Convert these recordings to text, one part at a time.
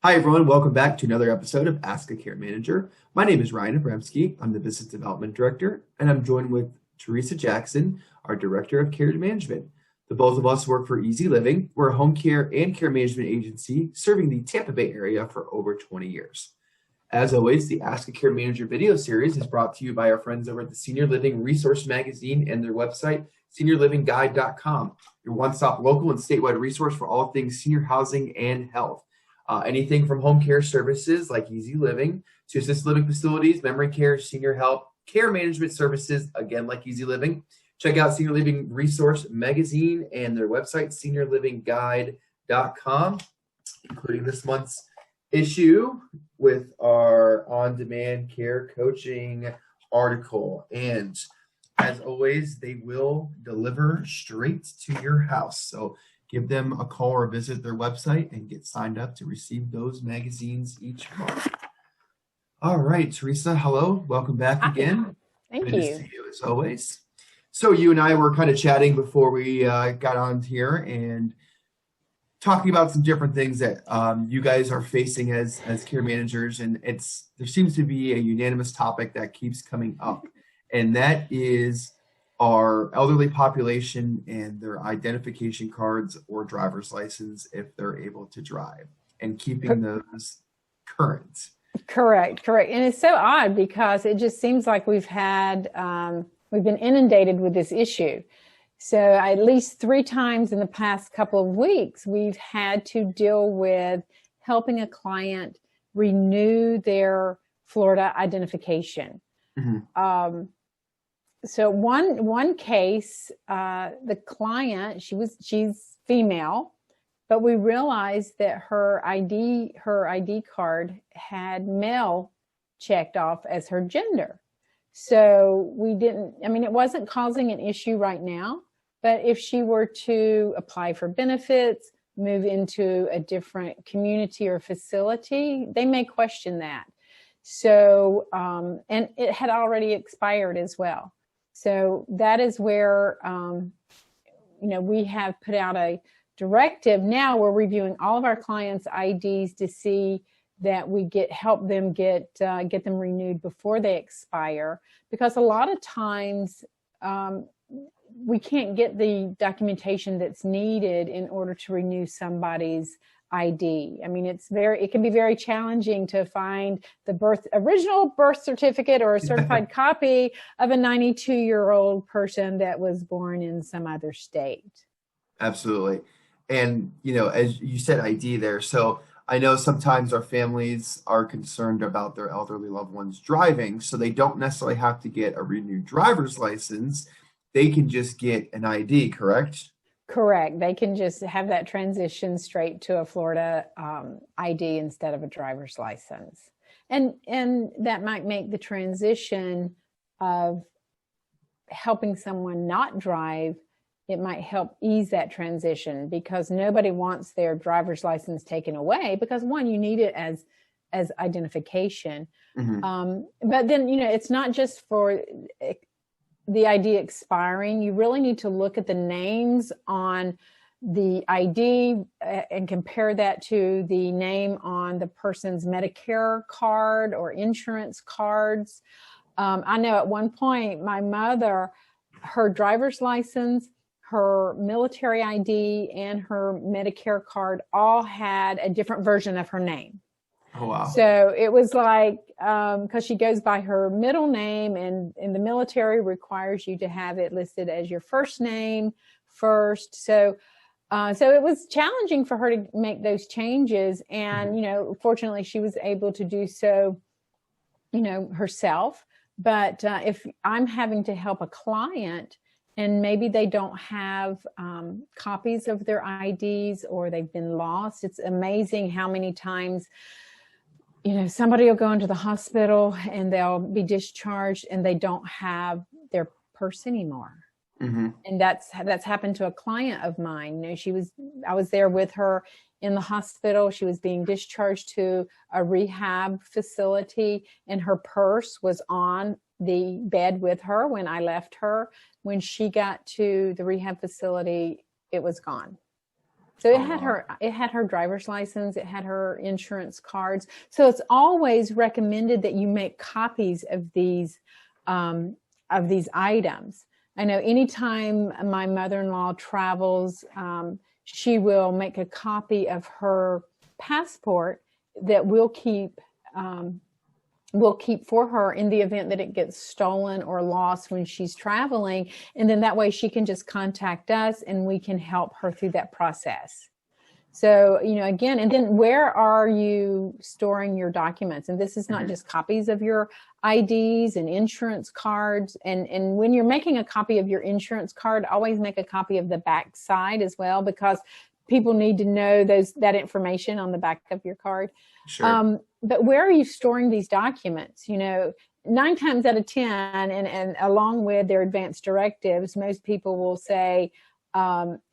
Hi, everyone. Welcome back to another episode of Ask a Care Manager. My name is Ryan Abramski. I'm the Business Development Director, and I'm joined with Teresa Jackson, our Director of Care Management. The both of us work for EasyLiving. We're a home care and care management agency serving the Tampa Bay area for over 20 years. As always, the Ask a Care Manager video series is brought to you by our friends over at the Senior Living Resource Magazine and their website, seniorlivingguide.com, your one-stop local and statewide resource for all things senior housing and health. Anything from home care services like Easy Living to assisted living facilities, memory care, senior help, care management services, again, like Easy Living. Check out Senior Living Resource Magazine and their website, seniorlivingguide.com, including this month's issue with our on-demand care coaching article. And as always, they will deliver straight to your house. So give them a call or visit their website and get signed up to receive those magazines each month. All right, Teresa, hello. Welcome back again. Thank Good you. to see you as always. So you and I were kind of chatting before we got on here and talking about some different things that you guys are facing as care managers. And there seems to be a unanimous topic that keeps coming up, and that is our elderly population and their identification cards or driver's license if they're able to drive, and keeping those current. Correct. And it's so odd because it just seems like we've been inundated with this issue. So at least 3 times in the past couple of weeks, we've had to deal with helping a client renew their Florida identification. Mm-hmm. So one case, the client, she's female, but we realized that her ID card had male checked off as her gender. So it wasn't causing an issue right now, but if she were to apply for benefits, move into a different community or facility, they may question that. So, and it had already expired as well. So that is where, we have put out a directive. Now we're reviewing all of our clients' IDs to see that we help them get them renewed before they expire, because a lot of times we can't get the documentation that's needed in order to renew somebody's ID. I mean, it can be very challenging to find the original birth certificate or a certified copy of a 92-year-old person that was born in some other state. Absolutely. And, as you said, ID there. So I know sometimes our families are concerned about their elderly loved ones driving, so they don't necessarily have to get a renewed driver's license. They can just get an ID, correct? Correct. They can just have that transition straight to a Florida ID instead of a driver's license. And that might make the transition of helping someone not drive, it might help ease that transition, because nobody wants their driver's license taken away, because one, you need it as identification. Mm-hmm. But then, it's not just for the ID expiring. You really need to look at the names on the ID and compare that to the name on the person's Medicare card or insurance cards. I know at one point, my mother, her driver's license, her military ID, and her Medicare card all had a different version of her name. Oh, wow. So it was like, because she goes by her middle name, and the military requires you to have it listed as your first name first. So it was challenging for her to make those changes. And, fortunately she was able to do so, herself. But if I'm having to help a client and maybe they don't have copies of their IDs, or they've been lost, it's amazing how many times somebody will go into the hospital and they'll be discharged and they don't have their purse anymore. Mm-hmm. And that's happened to a client of mine. I was there with her in the hospital. She was being discharged to a rehab facility, and her purse was on the bed with her when I left her. When she got to the rehab facility, it was gone. So Oh, wow. it had her driver's license, it had her insurance cards. So it's always recommended that you make copies of these items. I know anytime my mother-in-law travels, she will make a copy of her passport that we'll keep for her in the event that it gets stolen or lost when she's traveling. And then that way she can just contact us and we can help her through that process. So, again, and then where are you storing your documents? And this is not just copies of your IDs and insurance cards. And when you're making a copy of your insurance card, always make a copy of the back side as well, because people need to know that information on the back of your card. Sure. But where are you storing these documents? 9 times out of 10, and along with their advance directives, most people will say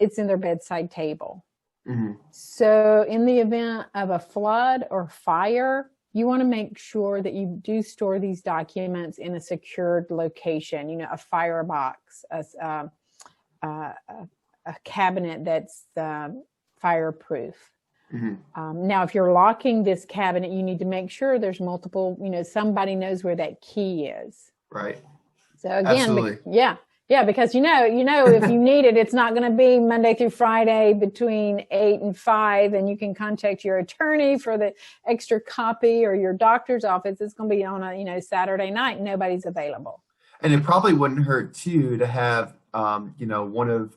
it's in their bedside table. Mm-hmm. So in the event of a flood or fire, you want to make sure that you do store these documents in a secured location, a firebox, a cabinet that's fireproof. Mm-hmm. Now, if you're locking this cabinet, you need to make sure there's multiple, somebody knows where that key is. Right. So again, Absolutely. yeah, because if you need it, it's not going to be Monday through Friday between 8 and 5, and you can contact your attorney for the extra copy, or your doctor's office. It's going to be on a Saturday night. Nobody's available. And it probably wouldn't hurt too to have one of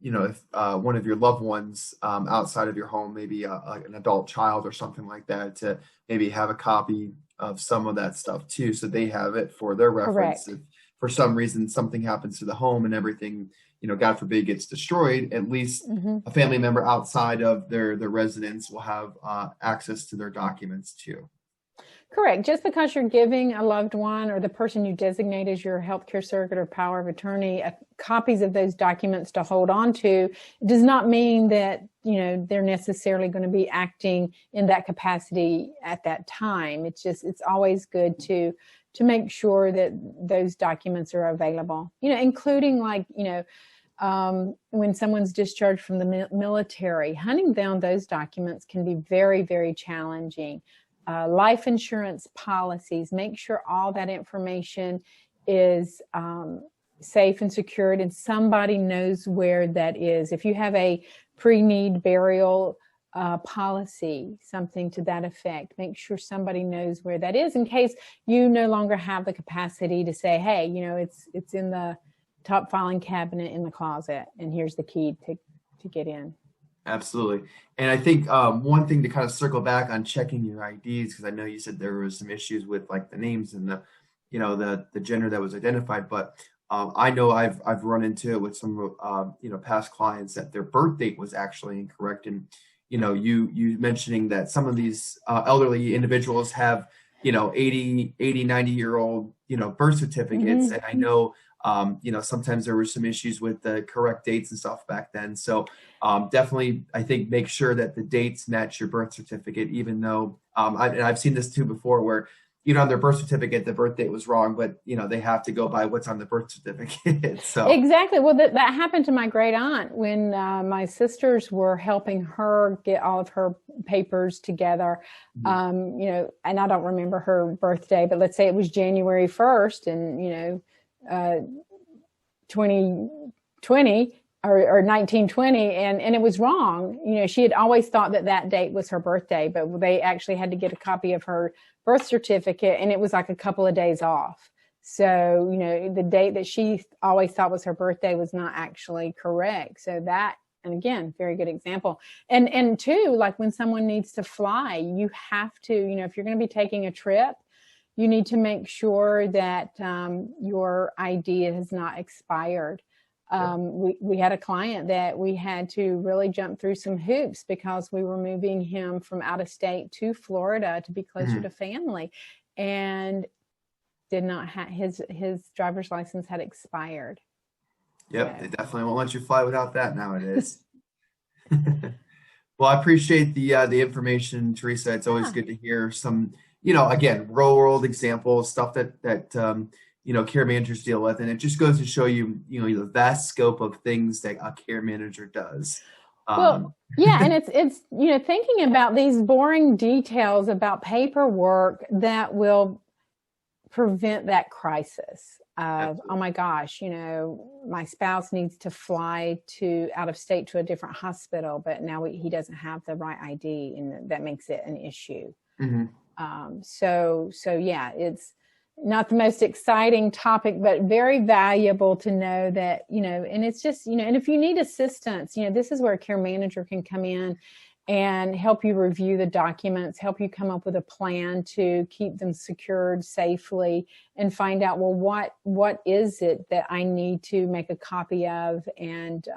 if one of your loved ones outside of your home, maybe like an adult child or something like that, to maybe have a copy of some of that stuff too, so they have it for their reference. Correct. If for some reason something happens to the home and everything, God forbid, gets destroyed, at least a family member outside of their residence will have access to their documents too. Correct. Just because you're giving a loved one or the person you designate as your healthcare surrogate or power of attorney copies of those documents to hold on to, does not mean that, they're necessarily going to be acting in that capacity at that time. It's always good to make sure that those documents are available, including when someone's discharged from the military, hunting down those documents can be very, very challenging. Life insurance policies, make sure all that information is safe and secured and somebody knows where that is. If you have a pre-need burial policy, something to that effect, make sure somebody knows where that is in case you no longer have the capacity to say, hey, it's in the top filing cabinet in the closet and here's the key to get in. Absolutely. And I think one thing to kind of circle back on checking your IDs, because I know you said there was some issues with like the names and the gender that was identified, but I know I've run into it with some past clients that their birth date was actually incorrect. And you mentioning that some of these elderly individuals have 80, 90-year-old birth certificates, and I know sometimes there were some issues with the correct dates and stuff back then. So definitely, I think, make sure that the dates match your birth certificate, even though I've seen this too before where, on their birth certificate, the birth date was wrong, but, they have to go by what's on the birth certificate. So exactly. Well, that happened to my great aunt when my sisters were helping her get all of her papers together. And I don't remember her birthday, but let's say it was January 1st and, 2020 or 1920, and it was wrong. She had always thought that date was her birthday, but they actually had to get a copy of her birth certificate, and it was like a couple of days off. So, the date that she always thought was her birthday was not actually correct. So that, and again, very good example. And two, like when someone needs to fly, you have to, if you're going to be taking a trip, you need to make sure that your ID has not expired. We had a client that we had to really jump through some hoops because we were moving him from out of state to Florida to be closer to family, and did not have his driver's license had expired. Yep, they definitely won't let you fly without that nowadays. Well, I appreciate the information, Teresa. It's always good to hear some, again, real world examples, stuff that care managers deal with, and it just goes to show you, the vast scope of things that a care manager does. Well, Um, yeah, and it's thinking about these boring details about paperwork that will prevent that crisis of, oh Absolutely. my gosh, my spouse needs to fly to out of state to a different hospital, but now he doesn't have the right ID, and that makes it an issue. Mhm. So yeah, it's not the most exciting topic, but very valuable to know that, and it's just, and if you need assistance, this is where a care manager can come in and help you review the documents, help you come up with a plan to keep them secured safely, and find out, well, what is it that I need to make a copy of, and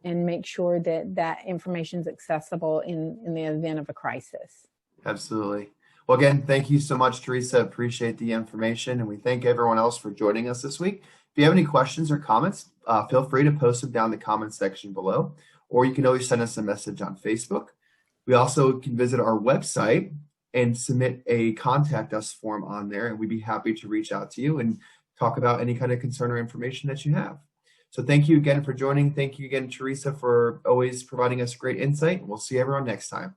make sure that that information is accessible in the event of a crisis. Absolutely. Well, again, thank you so much, Teresa. Appreciate the information, and we thank everyone else for joining us this week. If you have any questions or comments, feel free to post them down in the comments section below, or you can always send us a message on Facebook. We also can visit our website and submit a contact us form on there, and we'd be happy to reach out to you and talk about any kind of concern or information that you have. So thank you again for joining. Thank you again, Teresa, for always providing us great insight. We'll see everyone next time.